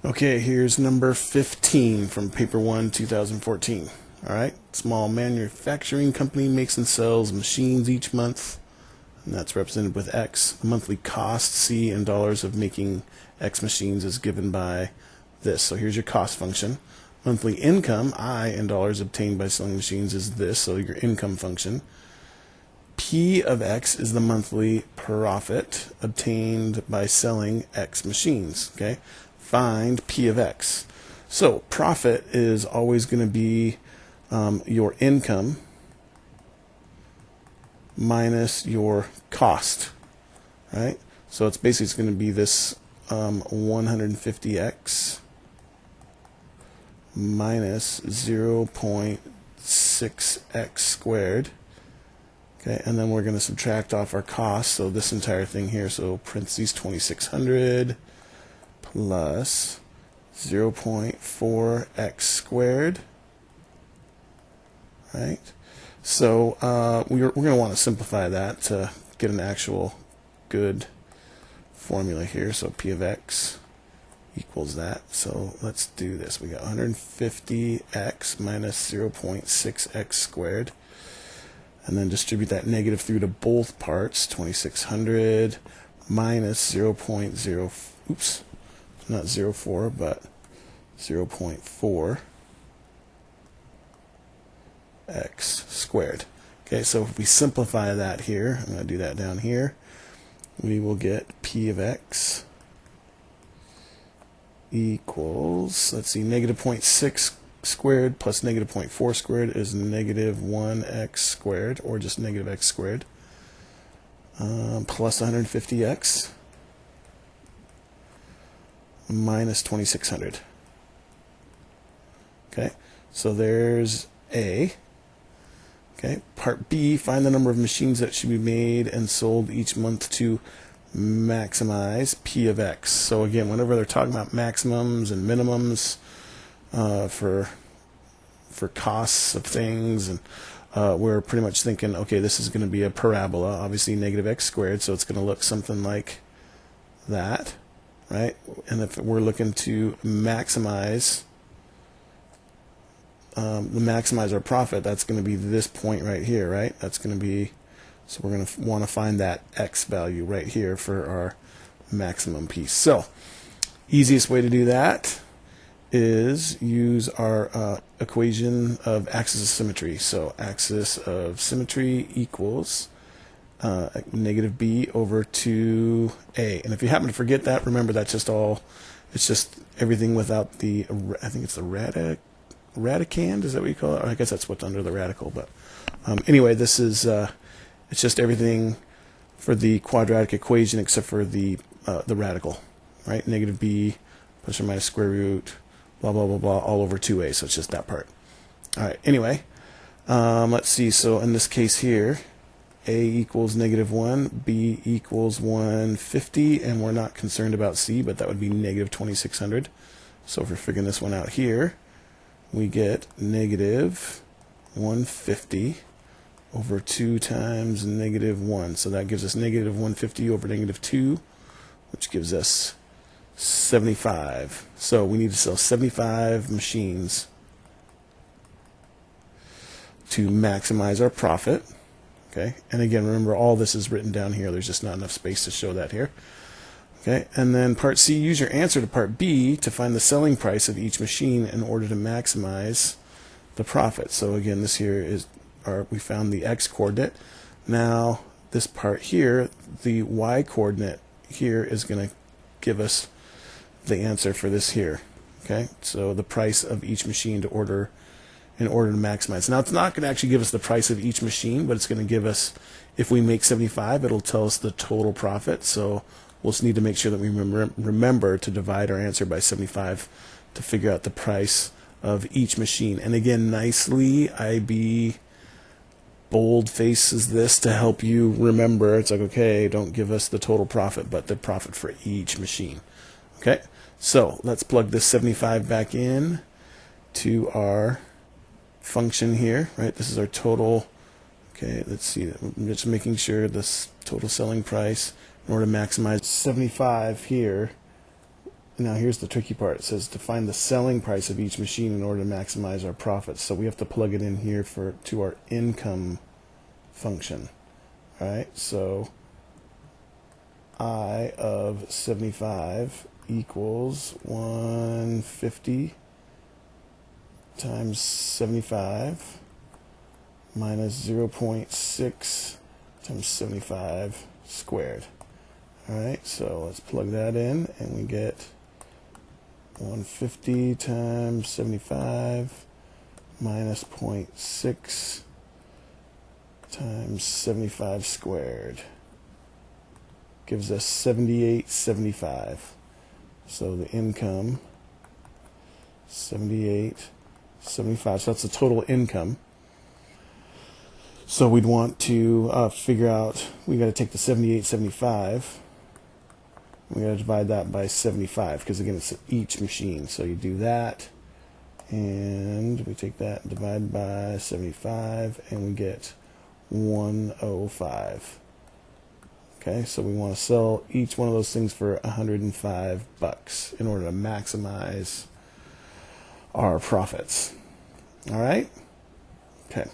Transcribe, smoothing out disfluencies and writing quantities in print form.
Okay, here's number 15 from Paper 1, 2014. All right, small manufacturing company makes and sells machines each month, and that's represented with X. The monthly cost, C, in dollars of making X machines is given by this. So here's your cost function. Monthly income, I, in dollars obtained by selling machines is this, so your income function. P of X is the monthly profit obtained by selling X machines. Okay, find P of X. So profit is always going to be your income minus your cost, right? So it's basically going to be this 150x minus 0.6x squared. Okay, and then we're going to subtract off our costs, so this entire thing here, so parentheses 2600 plus 0.4x squared, right? So we're going to want to simplify that to get an actual good formula here. So P of X equals that. So let's do this. We got 150x minus 0.6x squared. And then distribute that negative through to both parts. 2600 minus 0.0, oops, not 0.4, but 0.4 x squared. Okay, so if we simplify that here, I'm going to do that down here, we will get P of X equals, let's see, negative 0.6 squared plus negative 0.4 squared is negative 1x squared, or just negative x squared, plus 150x minus 2600. Okay, so there's A. Okay, part B, find the number of machines that should be made and sold each month to maximize P of X. So again, whenever they're talking about maximums and minimums for costs of things, and we're pretty much thinking, okay, this is going to be a parabola, obviously negative x squared, so it's going to look something like that, right? And if we're looking to maximize our profit, that's going to be this point right here, right? That's going to be, so we're going to want to find that x value right here for our maximum piece. So easiest way to do that is use our equation of axis of symmetry. So axis of symmetry equals negative b over 2a. And if you happen to forget that, remember that's just all, it's just everything without the, I think it's the radicand, is that what you call it? Or I guess that's what's under the radical. But anyway, this is, it's just everything for the quadratic equation except for the radical, right? Negative b plus or minus square root, blah, blah, blah, blah, all over 2a, so it's just that part. All right, anyway, let's see, so in this case here, a equals negative 1, b equals 150, and we're not concerned about c, but that would be negative 2600. So if we're figuring this one out here, we get negative 150 over 2 times negative 1. So that gives us negative 150 over negative 2, which gives us 75. So we need to sell 75 machines to maximize our profit. Okay, and again, remember all this is written down here. There's just not enough space to show that here. Okay, and then part C, use your answer to part B to find the selling price of each machine in order to maximize the profit. So again, this here is we found the x coordinate. Now this part here, the y coordinate here is going to give us the answer for this here. Okay, so the price of each machine in order to maximize. Now it's not going to actually give us the price of each machine, but it's going to give us, if we make 75, it'll tell us the total profit. So we'll just need to make sure that we remember to divide our answer by 75 to figure out the price of each machine. And again, nicely, IB bold faces this to help you remember. It's like, okay, don't give us the total profit, but the profit for each machine. Okay, so let's plug this 75 back in to our function here, right? This is our total. Okay, let's see. I'm just making sure this total selling price, in order to maximize 75 here, Now here's the tricky part. It says to find the selling price of each machine in order to maximize our profits. So we have to plug it in here to our income function. All right, so I of 75 equals 150 times 75 minus 0.6 times 75 squared. All right, so let's plug that in, and we get 150 times 75 minus 0.6 times 75 squared gives us 78.75. So the income 78.75. So that's the total income. So we'd want to figure out, we got to take the 78.75. We got to divide that by 75 because again it's each machine. So you do that, and we take that and divide by 75, and we get 105. Okay, so we want to sell each one of those things for $105 in order to maximize our profits. All right? Okay.